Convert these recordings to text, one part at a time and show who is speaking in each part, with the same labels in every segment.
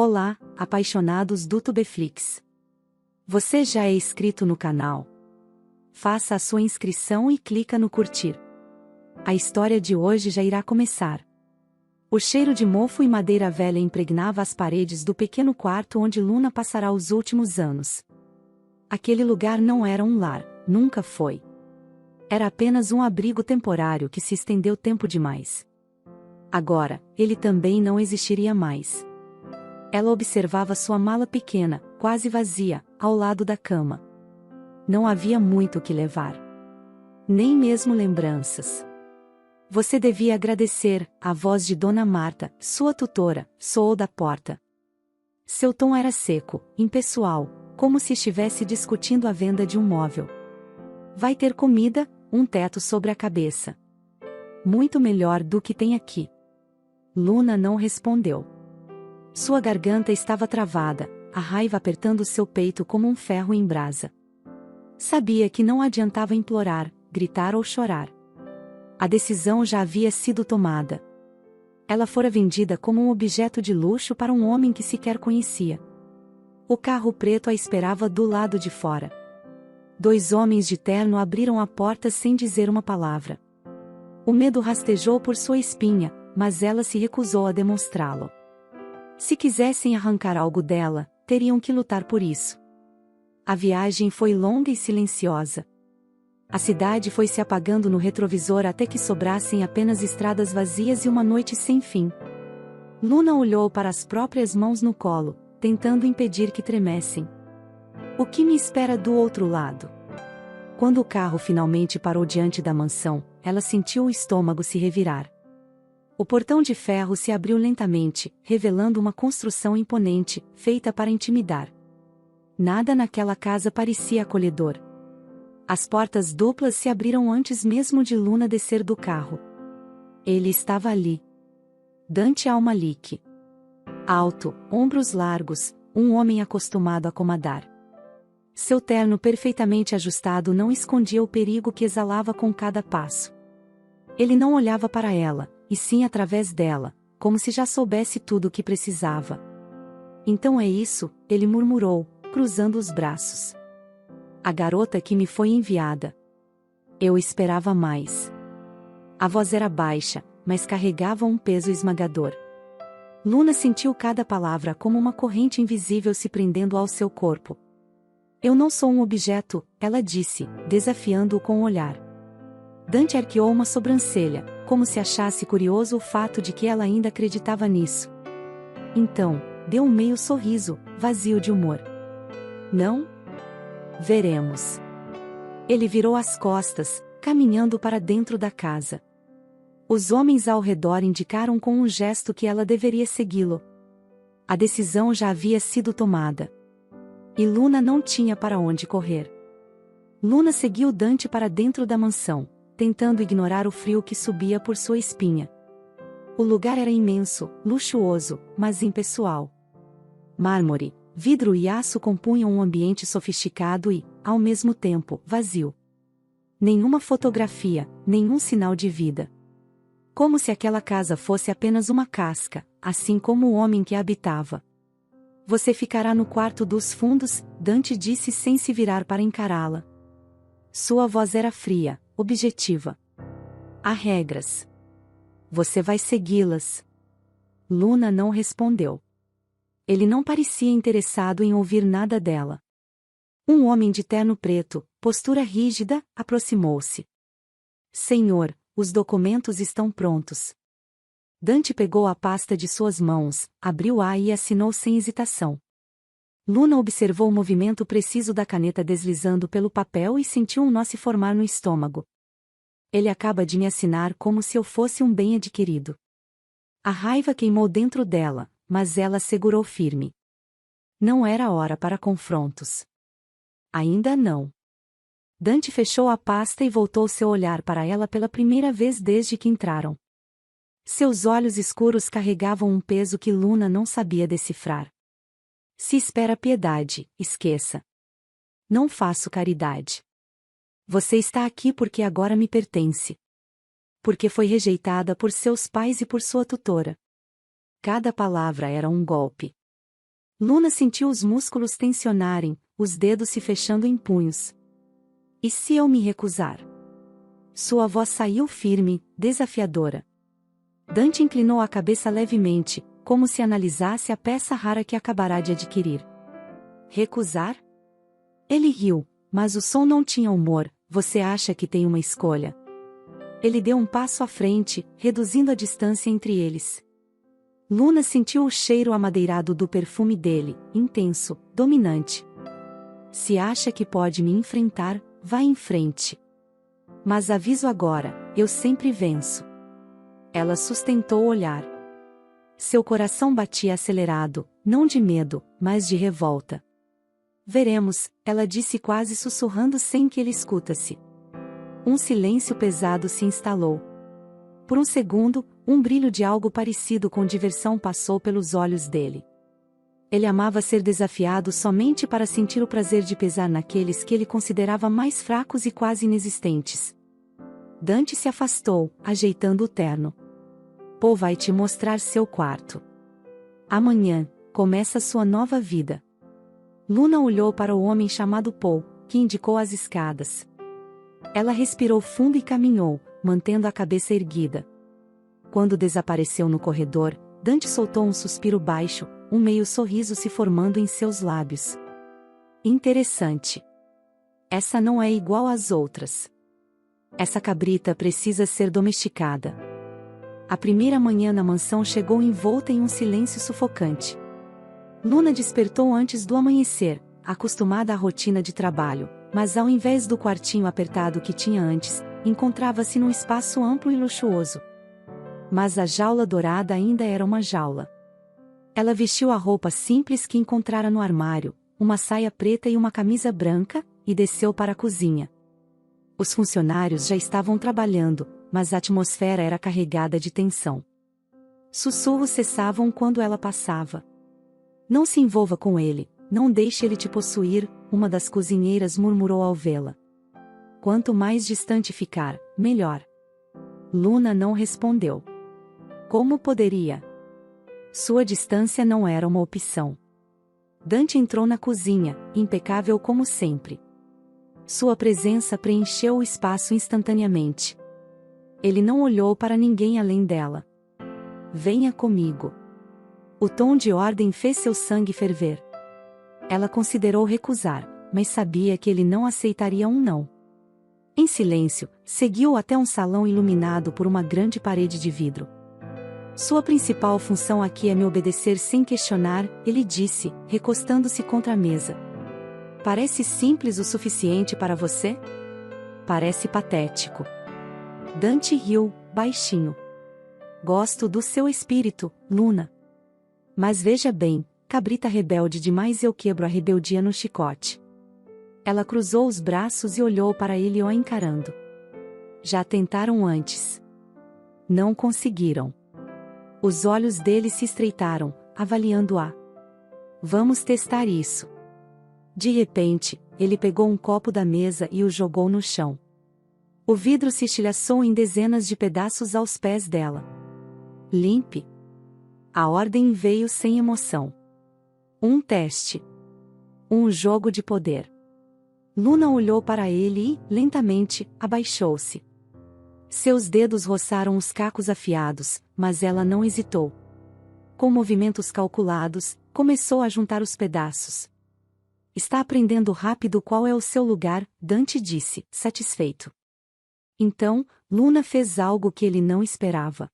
Speaker 1: Olá, apaixonados do Tubeflix. Você já é inscrito no canal? Faça a sua inscrição e clica no curtir. A história de hoje já irá começar. O cheiro de mofo e madeira velha impregnava as paredes do pequeno quarto onde Luna passará os últimos anos. Aquele lugar não era um lar, nunca foi. Era apenas um abrigo temporário que se estendeu tempo demais. Agora, ele também não existiria mais. Ela observava sua mala pequena, quase vazia, ao lado da cama. Não havia muito o que levar. Nem mesmo lembranças. Você devia agradecer, a voz de Dona Marta, sua tutora, soou da porta. Seu tom era seco, impessoal, como se estivesse discutindo a venda de um móvel. Vai ter comida, um teto sobre a cabeça. Muito melhor do que tem aqui. Luna não respondeu. Sua garganta estava travada, a raiva apertando seu peito como um ferro em brasa. Sabia que não adiantava implorar, gritar ou chorar. A decisão já havia sido tomada. Ela fora vendida como um objeto de luxo para um homem que sequer conhecia. O carro preto a esperava do lado de fora. 2 homens de terno abriram a porta sem dizer uma palavra. O medo rastejou por sua espinha, mas ela se recusou a demonstrá-lo. Se quisessem arrancar algo dela, teriam que lutar por isso. A viagem foi longa e silenciosa. A cidade foi se apagando no retrovisor até que sobrassem apenas estradas vazias e uma noite sem fim. Luna olhou para as próprias mãos no colo, tentando impedir que tremessem. O que me espera do outro lado? Quando o carro finalmente parou diante da mansão, ela sentiu o estômago se revirar. O portão de ferro se abriu lentamente, revelando uma construção imponente, feita para intimidar. Nada naquela casa parecia acolhedor. As portas duplas se abriram antes mesmo de Luna descer do carro. Ele estava ali. Dante Al-Malik. Alto, ombros largos, um homem acostumado a comandar. Seu terno perfeitamente ajustado não escondia o perigo que exalava com cada passo. Ele não olhava para ela, e sim através dela, como se já soubesse tudo o que precisava. Então é isso, ele murmurou, cruzando os braços. A garota que me foi enviada. Eu esperava mais. A voz era baixa, mas carregava um peso esmagador. Luna sentiu cada palavra como uma corrente invisível se prendendo ao seu corpo. Eu não sou um objeto, ela disse, desafiando-o com o olhar. Dante arqueou uma sobrancelha, como se achasse curioso o fato de que ela ainda acreditava nisso. Então, deu um meio sorriso, vazio de humor. Não? Veremos. Ele virou as costas, caminhando para dentro da casa. Os homens ao redor indicaram com um gesto que ela deveria segui-lo. A decisão já havia sido tomada. E Luna não tinha para onde correr. Luna seguiu Dante para dentro da mansão, tentando ignorar o frio que subia por sua espinha. O lugar era imenso, luxuoso, mas impessoal. Mármore, vidro e aço compunham um ambiente sofisticado e, ao mesmo tempo, vazio. Nenhuma fotografia, nenhum sinal de vida. Como se aquela casa fosse apenas uma casca, assim como o homem que a habitava. Você ficará no quarto dos fundos, Dante disse sem se virar para encará-la. Sua voz era fria, objetiva. Há regras. Você vai segui-las. Luna não respondeu. Ele não parecia interessado em ouvir nada dela. Um homem de terno preto, postura rígida, aproximou-se. Senhor, os documentos estão prontos. Dante pegou a pasta de suas mãos, abriu-a e assinou sem hesitação. Luna observou o movimento preciso da caneta deslizando pelo papel e sentiu um nó se formar no estômago. Ele acaba de me assinar como se eu fosse um bem adquirido. A raiva queimou dentro dela, mas ela segurou firme. Não era hora para confrontos. Ainda não. Dante fechou a pasta e voltou seu olhar para ela pela primeira vez desde que entraram. Seus olhos escuros carregavam um peso que Luna não sabia decifrar. Se espera piedade, esqueça. Não faço caridade. Você está aqui porque agora me pertence. Porque foi rejeitada por seus pais e por sua tutora. Cada palavra era um golpe. Luna sentiu os músculos tensionarem, os dedos se fechando em punhos. E se eu me recusar? Sua voz saiu firme, desafiadora. Dante inclinou a cabeça levemente, como se analisasse a peça rara que acabará de adquirir. Recusar? Ele riu, mas o som não tinha humor. Você acha que tem uma escolha? Ele deu um passo à frente, reduzindo a distância entre eles. Luna sentiu o cheiro amadeirado do perfume dele, intenso, dominante. Se acha que pode me enfrentar, vá em frente. Mas aviso agora, eu sempre venço. Ela sustentou o olhar. Seu coração batia acelerado, não de medo, mas de revolta. Veremos, ela disse quase sussurrando sem que ele escutasse. Um silêncio pesado se instalou. Por um segundo, um brilho de algo parecido com diversão passou pelos olhos dele. Ele amava ser desafiado somente para sentir o prazer de pesar naqueles que ele considerava mais fracos e quase inexistentes. Dante se afastou, ajeitando o terno. Paul vai te mostrar seu quarto. Amanhã, começa sua nova vida. Luna olhou para o homem chamado Paul, que indicou as escadas. Ela respirou fundo e caminhou, mantendo a cabeça erguida. Quando desapareceu no corredor, Dante soltou um suspiro baixo, um meio sorriso se formando em seus lábios. Interessante. Essa não é igual às outras. Essa cabrita precisa ser domesticada. A primeira manhã na mansão chegou envolta em um silêncio sufocante. Luna despertou antes do amanhecer, acostumada à rotina de trabalho, mas ao invés do quartinho apertado que tinha antes, encontrava-se num espaço amplo e luxuoso. Mas a jaula dourada ainda era uma jaula. Ela vestiu a roupa simples que encontrara no armário, uma saia preta e uma camisa branca, e desceu para a cozinha. Os funcionários já estavam trabalhando, mas a atmosfera era carregada de tensão. Sussurros cessavam quando ela passava. Não se envolva com ele, não deixe ele te possuir, uma das cozinheiras murmurou ao vê-la. Quanto mais distante ficar, melhor. Luna não respondeu. Como poderia? Sua distância não era uma opção. Dante entrou na cozinha, impecável como sempre. Sua presença preencheu o espaço instantaneamente. Ele não olhou para ninguém além dela. Venha comigo. O tom de ordem fez seu sangue ferver. Ela considerou recusar, mas sabia que ele não aceitaria um não. Em silêncio, seguiu até um salão iluminado por uma grande parede de vidro. Sua principal função aqui é me obedecer sem questionar, ele disse, recostando-se contra a mesa. Parece simples o suficiente para você? Parece patético. Dante riu, baixinho. Gosto do seu espírito, Luna. Mas veja bem, cabrita rebelde demais, eu quebro a rebeldia no chicote. Ela cruzou os braços e olhou para ele o encarando. Já tentaram antes. Não conseguiram. Os olhos dele se estreitaram, avaliando-a. Vamos testar isso. De repente, ele pegou um copo da mesa e o jogou no chão. O vidro se estilhaçou em dezenas de pedaços aos pés dela. Limpe. A ordem veio sem emoção. Um teste. Um jogo de poder. Luna olhou para ele e, lentamente, abaixou-se. Seus dedos roçaram os cacos afiados, mas ela não hesitou. Com movimentos calculados, começou a juntar os pedaços. Está aprendendo rápido qual é o seu lugar, Dante disse, satisfeito. Então, Luna fez algo que ele não esperava.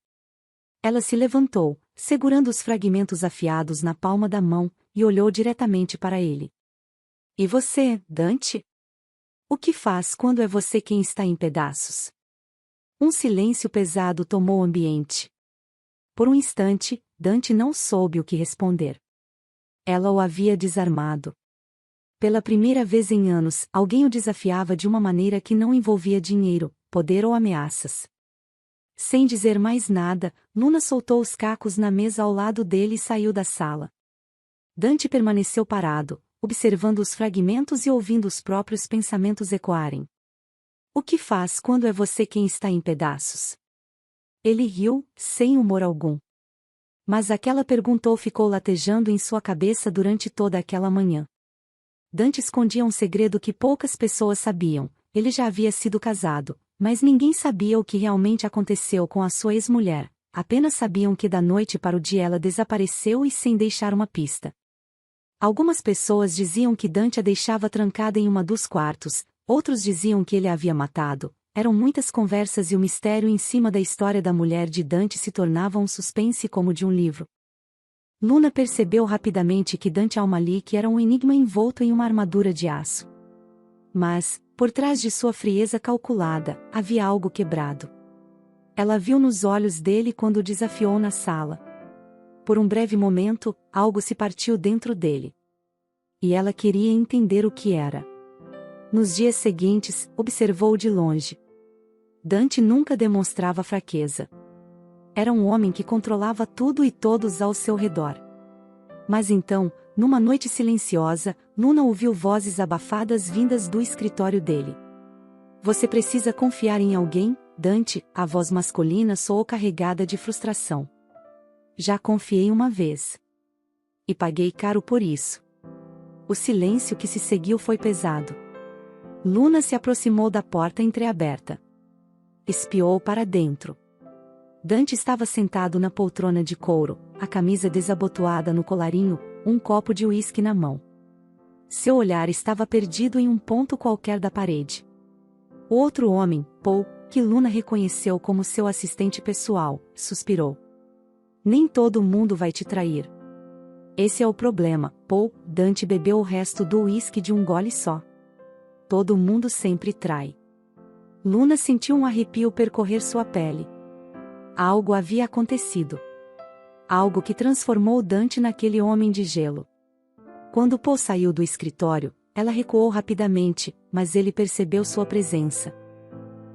Speaker 1: Ela se levantou, segurando os fragmentos afiados na palma da mão, e olhou diretamente para ele. E você, Dante? O que faz quando é você quem está em pedaços? Um silêncio pesado tomou o ambiente. Por um instante, Dante não soube o que responder. Ela o havia desarmado. Pela primeira vez em anos, alguém o desafiava de uma maneira que não envolvia dinheiro, poder ou ameaças. Sem dizer mais nada, Luna soltou os cacos na mesa ao lado dele e saiu da sala. Dante permaneceu parado, observando os fragmentos e ouvindo os próprios pensamentos ecoarem. O que faz quando é você quem está em pedaços? Ele riu, sem humor algum. Mas aquela pergunta ficou latejando em sua cabeça durante toda aquela manhã. Dante escondia um segredo que poucas pessoas sabiam. Ele já havia sido casado, mas ninguém sabia o que realmente aconteceu com a sua ex-mulher. Apenas sabiam que da noite para o dia ela desapareceu e sem deixar uma pista. Algumas pessoas diziam que Dante a deixava trancada em uma dos quartos, outros diziam que ele a havia matado. Eram muitas conversas e o mistério em cima da história da mulher de Dante se tornava um suspense como de um livro. Luna percebeu rapidamente que Dante Al-Malik era um enigma envolto em uma armadura de aço. Mas, por trás de sua frieza calculada, havia algo quebrado. Ela viu nos olhos dele quando o desafiou na sala. Por um breve momento, algo se partiu dentro dele. E ela queria entender o que era. Nos dias seguintes, observou de longe. Dante nunca demonstrava fraqueza. Era um homem que controlava tudo e todos ao seu redor. Mas então, numa noite silenciosa, Luna ouviu vozes abafadas vindas do escritório dele. Você precisa confiar em alguém, Dante, a voz masculina soou carregada de frustração. Já confiei uma vez. E paguei caro por isso. O silêncio que se seguiu foi pesado. Luna se aproximou da porta entreaberta. Espiou para dentro. Dante estava sentado na poltrona de couro, a camisa desabotoada no colarinho, um copo de uísque na mão. Seu olhar estava perdido em um ponto qualquer da parede. O outro homem, Paul, que Luna reconheceu como seu assistente pessoal, suspirou. Nem todo mundo vai te trair. Esse é o problema, Paul. Dante bebeu o resto do uísque de um gole só. Todo mundo sempre trai. Luna sentiu um arrepio percorrer sua pele. Algo havia acontecido. Algo que transformou Dante naquele homem de gelo. Quando Paul saiu do escritório, ela recuou rapidamente, mas ele percebeu sua presença.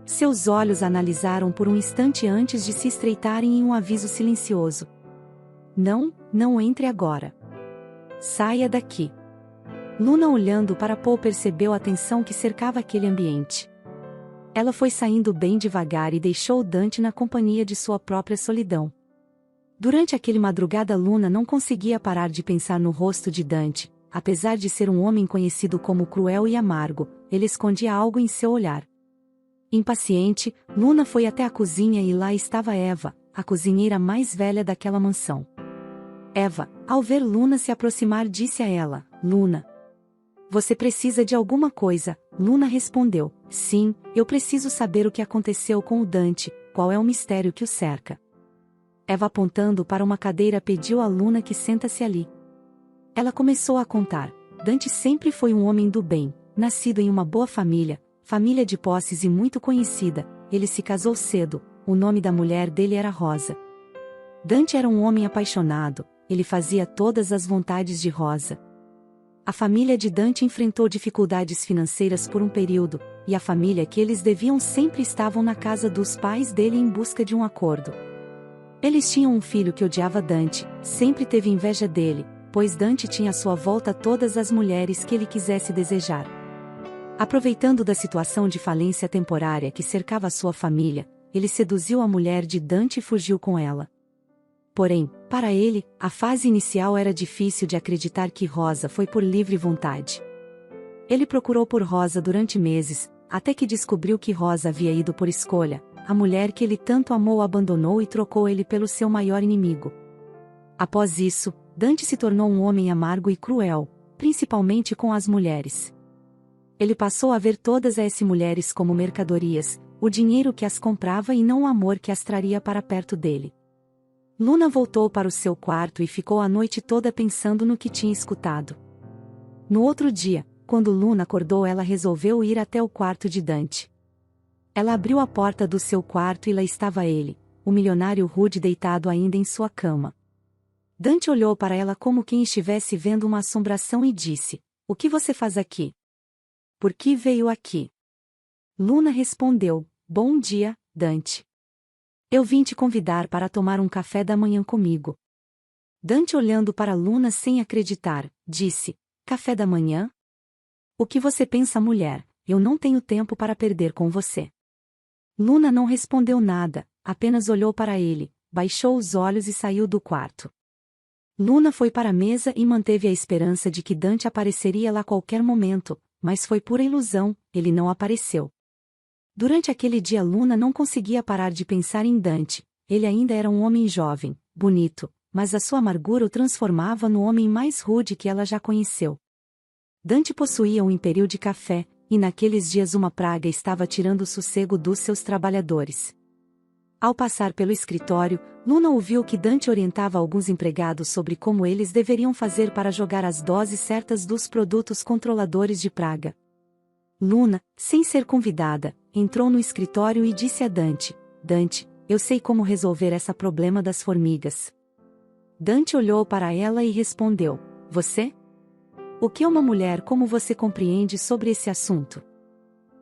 Speaker 1: Seus olhos a analisaram por um instante antes de se estreitarem em um aviso silencioso. Não entre agora. Saia daqui. Luna, olhando para Paul, percebeu a tensão que cercava aquele ambiente. Ela foi saindo bem devagar e deixou Dante na companhia de sua própria solidão. Durante aquele madrugada Luna não conseguia parar de pensar no rosto de Dante. Apesar de ser um homem conhecido como cruel e amargo, ele escondia algo em seu olhar. Impaciente, Luna foi até a cozinha e lá estava Eva, a cozinheira mais velha daquela mansão. Eva, ao ver Luna se aproximar, disse a ela: Luna, você precisa de alguma coisa? Luna respondeu: sim, eu preciso saber o que aconteceu com o Dante, qual é o mistério que o cerca. Eva, apontando para uma cadeira, pediu a Luna que senta-se ali. Ela começou a contar. Dante sempre foi um homem do bem, nascido em uma boa família de posses e muito conhecida. Ele se casou cedo, o nome da mulher dele era Rosa. Dante era um homem apaixonado, ele fazia todas as vontades de Rosa. A família de Dante enfrentou dificuldades financeiras por um período, e a família que eles deviam sempre estavam na casa dos pais dele em busca de um acordo. Eles tinham um filho que odiava Dante, sempre teve inveja dele, pois Dante tinha à sua volta todas as mulheres que ele quisesse desejar. Aproveitando da situação de falência temporária que cercava a sua família, ele seduziu a mulher de Dante e fugiu com ela. Porém, para ele, a fase inicial era difícil de acreditar que Rosa foi por livre vontade. Ele procurou por Rosa durante meses, até que descobriu que Rosa havia ido por escolha. A mulher que ele tanto amou abandonou e trocou ele pelo seu maior inimigo. Após isso, Dante se tornou um homem amargo e cruel, principalmente com as mulheres. Ele passou a ver todas essas mulheres como mercadorias, o dinheiro que as comprava e não o amor que as traria para perto dele. Luna voltou para o seu quarto e ficou a noite toda pensando no que tinha escutado. No outro dia, quando Luna acordou, ela resolveu ir até o quarto de Dante. Ela abriu a porta do seu quarto e lá estava ele, o milionário rude, deitado ainda em sua cama. Dante olhou para ela como quem estivesse vendo uma assombração e disse: o que você faz aqui? Por que veio aqui? Luna respondeu: bom dia, Dante. Eu vim te convidar para tomar um café da manhã comigo. Dante, olhando para Luna sem acreditar, disse: café da manhã? O que você pensa, mulher? Eu não tenho tempo para perder com você. Luna não respondeu nada, apenas olhou para ele. baixou os olhos e saiu do quarto. Luna foi para a mesa e manteve a esperança de que Dante apareceria lá a qualquer momento, mas foi pura ilusão, ele não apareceu. Durante aquele dia Luna não conseguia parar de pensar em Dante. Ele ainda era um homem jovem, bonito, mas a sua amargura o transformava no homem mais rude que ela já conheceu. Dante possuía um império de café, e naqueles dias uma praga estava tirando o sossego dos seus trabalhadores. Ao passar pelo escritório, Luna ouviu que Dante orientava alguns empregados sobre como eles deveriam fazer para jogar as doses certas dos produtos controladores de praga. Luna, sem ser convidada, entrou no escritório e disse a Dante: Dante, eu sei como resolver esse problema das formigas. Dante olhou para ela e respondeu: Você? O que uma mulher como você compreende sobre esse assunto?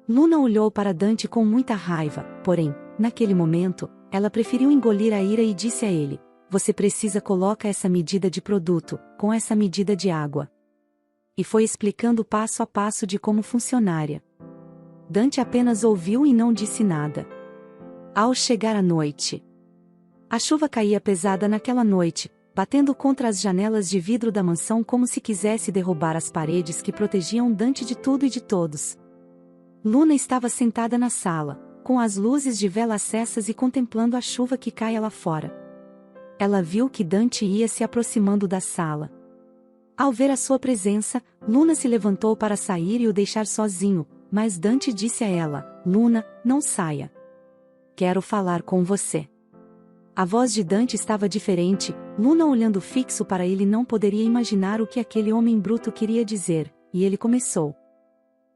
Speaker 1: Luna olhou para Dante com muita raiva, porém, naquele momento, ela preferiu engolir a ira e disse a ele: Você precisa colocar essa medida de produto, com essa medida de água. E foi explicando passo a passo de como funcionaria. Dante apenas ouviu e não disse nada. Ao chegar a noite, a chuva caía pesada naquela noite, batendo contra as janelas de vidro da mansão como se quisesse derrubar as paredes que protegiam Dante de tudo e de todos. Luna estava sentada na sala, com as luzes de vela acesas e contemplando a chuva que caía lá fora. Ela viu que Dante ia se aproximando da sala. Ao ver a sua presença, Luna se levantou para sair e o deixar sozinho, mas Dante disse a ela: Luna, não saia. Quero falar com você. A voz de Dante estava diferente. Luna, olhando fixo para ele, não poderia imaginar o que aquele homem bruto queria dizer, e ele começou.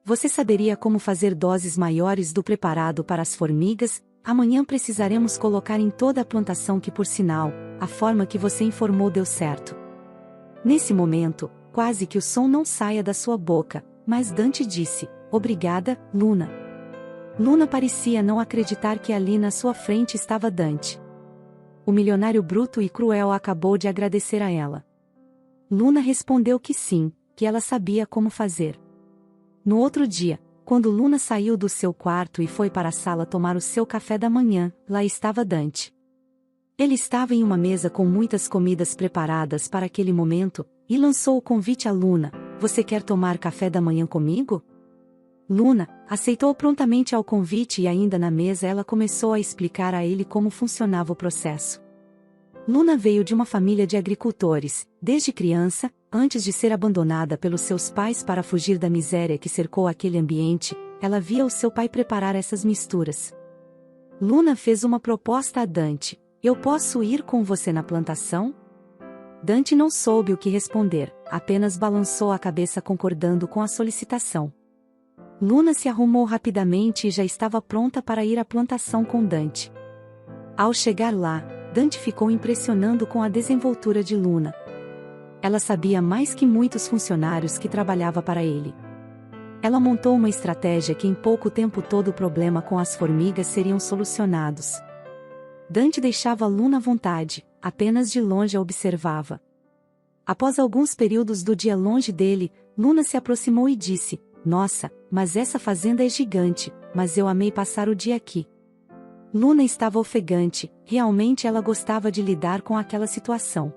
Speaker 1: Você saberia como fazer doses maiores do preparado para as formigas? Amanhã precisaremos colocar em toda a plantação que, por sinal, a forma que você informou deu certo. Nesse momento, quase que o som não saia da sua boca, mas Dante disse: Obrigada, Luna. Luna parecia não acreditar que ali na sua frente estava Dante. O milionário bruto e cruel acabou de agradecer a ela. Luna respondeu que sim, que ela sabia como fazer. No outro dia, quando Luna saiu do seu quarto e foi para a sala tomar o seu café da manhã, lá estava Dante. Ele estava em uma mesa com muitas comidas preparadas para aquele momento, e lançou o convite a Luna: Você quer tomar café da manhã comigo? Luna aceitou prontamente ao convite e ainda na mesa ela começou a explicar a ele como funcionava o processo. Luna veio de uma família de agricultores. Desde criança, antes de ser abandonada pelos seus pais para fugir da miséria que cercou aquele ambiente, ela via o seu pai preparar essas misturas. Luna fez uma proposta a Dante: Eu posso ir com você na plantação? Dante não soube o que responder, apenas balançou a cabeça concordando com a solicitação. Luna se arrumou rapidamente e já estava pronta para ir à plantação com Dante. Ao chegar lá, Dante ficou impressionado com a desenvoltura de Luna. Ela sabia mais que muitos funcionários que trabalhava para ele. Ela montou uma estratégia que em pouco tempo todo o problema com as formigas seriam solucionados. Dante deixava Luna à vontade, apenas de longe a observava. Após alguns períodos do dia longe dele, Luna se aproximou e disse: Nossa, mas essa fazenda é gigante, mas eu amei passar o dia aqui. Luna estava ofegante, realmente ela gostava de lidar com aquela situação.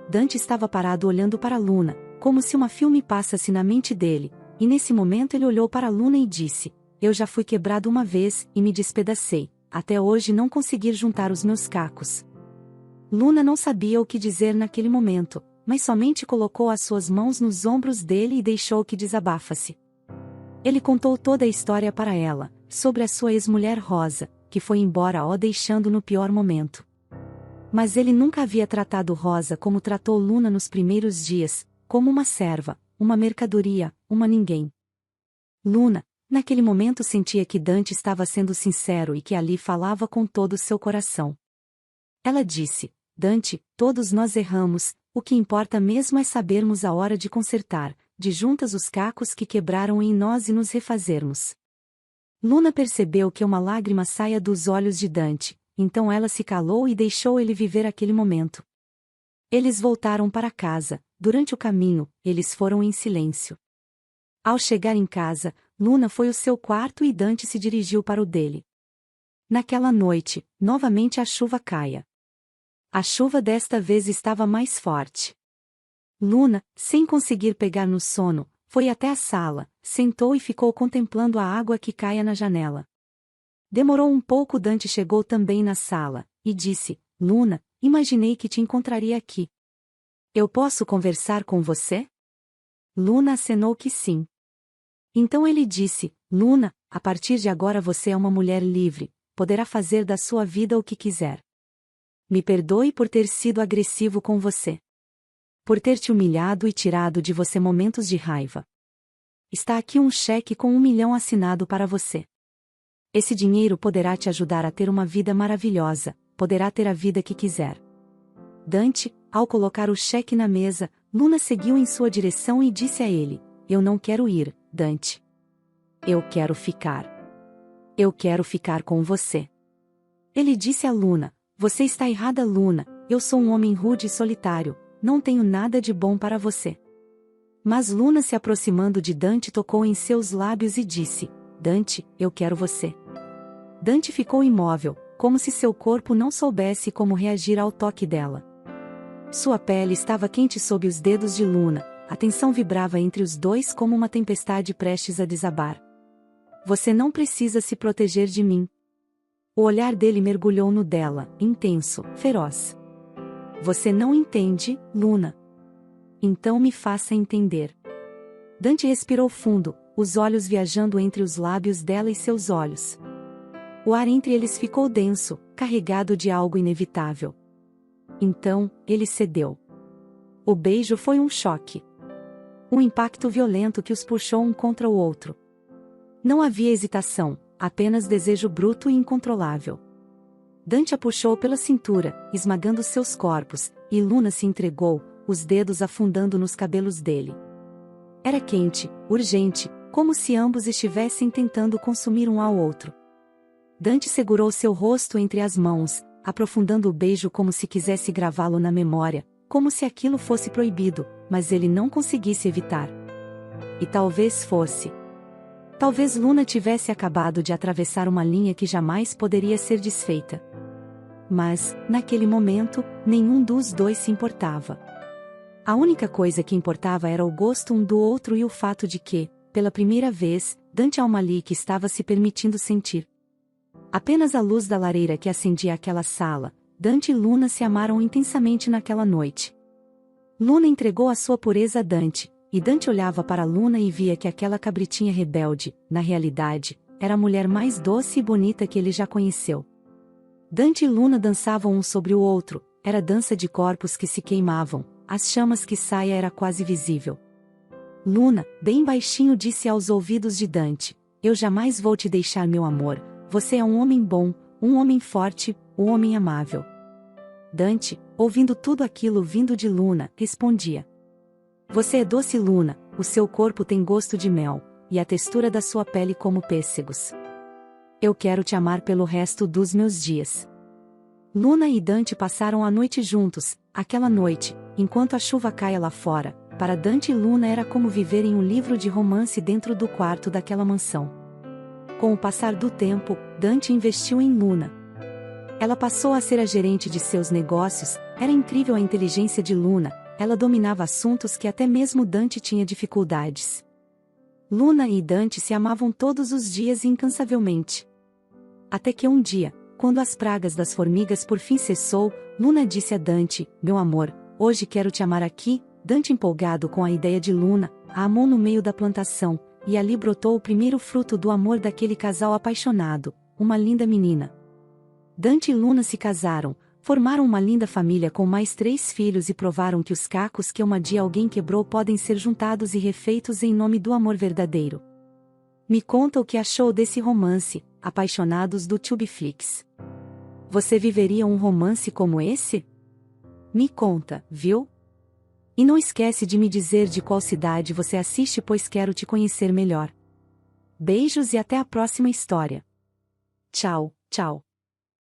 Speaker 1: Dante estava parado olhando para Luna, como se um filme passasse na mente dele, e nesse momento ele olhou para Luna e disse: Eu já fui quebrado uma vez, e me despedacei, até hoje não conseguir juntar os meus cacos. Luna não sabia o que dizer naquele momento, mas somente colocou as suas mãos nos ombros dele e deixou que desabafasse. Ele contou toda a história para ela, sobre a sua ex-mulher Rosa, que foi embora o deixando no pior momento. Mas ele nunca havia tratado Rosa como tratou Luna nos primeiros dias, como uma serva, uma mercadoria, uma ninguém. Luna, naquele momento sentia que Dante estava sendo sincero e que ali falava com todo o seu coração. Ela disse: Dante, todos nós erramos, o que importa mesmo é sabermos a hora de consertar, de juntas os cacos que quebraram em nós e nos refazermos. Luna percebeu que uma lágrima saia dos olhos de Dante, então ela se calou e deixou ele viver aquele momento. Eles voltaram para casa. Durante o caminho, eles foram em silêncio. Ao chegar em casa, Luna foi ao seu quarto e Dante se dirigiu para o dele. Naquela noite, novamente a chuva caia. A chuva desta vez estava mais forte. Luna, sem conseguir pegar no sono, foi até a sala, sentou e ficou contemplando a água que caía na janela. Demorou um pouco. Dante chegou também na sala, e disse: Luna, imaginei que te encontraria aqui. Eu posso conversar com você? Luna acenou que sim. Então ele disse: Luna, a partir de agora você é uma mulher livre, poderá fazer da sua vida o que quiser. Me perdoe por ter sido agressivo com você. Por ter te humilhado e tirado de você momentos de raiva. Está aqui um cheque com 1 milhão assinado para você. Esse dinheiro poderá te ajudar a ter uma vida maravilhosa, poderá ter a vida que quiser. Dante, ao colocar o cheque na mesa, Luna seguiu em sua direção e disse a ele: Eu não quero ir, Dante. Eu quero ficar. Eu quero ficar com você. Ele disse a Luna: Você está errada, Luna, eu sou um homem rude e solitário, não tenho nada de bom para você. Mas Luna, se aproximando de Dante, tocou em seus lábios e disse: Dante, eu quero você. Dante ficou imóvel, como se seu corpo não soubesse como reagir ao toque dela. Sua pele estava quente sob os dedos de Luna, a tensão vibrava entre os dois como uma tempestade prestes a desabar. Você não precisa se proteger de mim. O olhar dele mergulhou no dela, intenso, feroz. Você não entende, Luna. Então me faça entender. Dante respirou fundo, os olhos viajando entre os lábios dela e seus olhos. O ar entre eles ficou denso, carregado de algo inevitável. Então, ele cedeu. O beijo foi um choque. Um impacto violento que os puxou um contra o outro. Não havia hesitação, apenas desejo bruto e incontrolável. Dante a puxou pela cintura, esmagando seus corpos, e Luna se entregou, os dedos afundando nos cabelos dele. Era quente, urgente, como se ambos estivessem tentando consumir um ao outro. Dante segurou seu rosto entre as mãos, aprofundando o beijo como se quisesse gravá-lo na memória, como se aquilo fosse proibido, mas ele não conseguisse evitar. E talvez fosse. Talvez Luna tivesse acabado de atravessar uma linha que jamais poderia ser desfeita. Mas, naquele momento, nenhum dos dois se importava. A única coisa que importava era o gosto um do outro e o fato de que, pela primeira vez, Dante Al-Malik estava se permitindo sentir. Apenas a luz da lareira que acendia aquela sala, Dante e Luna se amaram intensamente naquela noite. Luna entregou a sua pureza a Dante, e Dante olhava para Luna e via que aquela cabritinha rebelde, na realidade, era a mulher mais doce e bonita que ele já conheceu. Dante e Luna dançavam um sobre o outro, era dança de corpos que se queimavam, as chamas que saia era quase visível. Luna, bem baixinho, disse aos ouvidos de Dante: Eu jamais vou te deixar, meu amor, você é um homem bom, um homem forte, um homem amável. Dante, ouvindo tudo aquilo vindo de Luna, respondia: Você é doce, Luna, o seu corpo tem gosto de mel, e a textura da sua pele como pêssegos. Eu quero te amar pelo resto dos meus dias. Luna e Dante passaram a noite juntos, aquela noite, enquanto a chuva caia lá fora, para Dante e Luna era como viver em um livro de romance dentro do quarto daquela mansão. Com o passar do tempo, Dante investiu em Luna. Ela passou a ser a gerente de seus negócios, era incrível a inteligência de Luna, ela dominava assuntos que até mesmo Dante tinha dificuldades. Luna e Dante se amavam todos os dias e incansavelmente. Até que um dia, quando as pragas das formigas por fim cessou, Luna disse a Dante: Meu amor, hoje quero te amar aqui. Dante, empolgado com a ideia de Luna, a amou no meio da plantação, e ali brotou o primeiro fruto do amor daquele casal apaixonado, uma linda menina. Dante e Luna se casaram, formaram uma linda família com mais 3 filhos e provaram que os cacos que um dia alguém quebrou podem ser juntados e refeitos em nome do amor verdadeiro. Me conta o que achou desse romance, Apaixonados do Tubeflix. Você viveria um romance como esse? Me conta, viu? E não esquece de me dizer de qual cidade você assiste, pois quero te conhecer melhor. Beijos e até a próxima história. Tchau, tchau.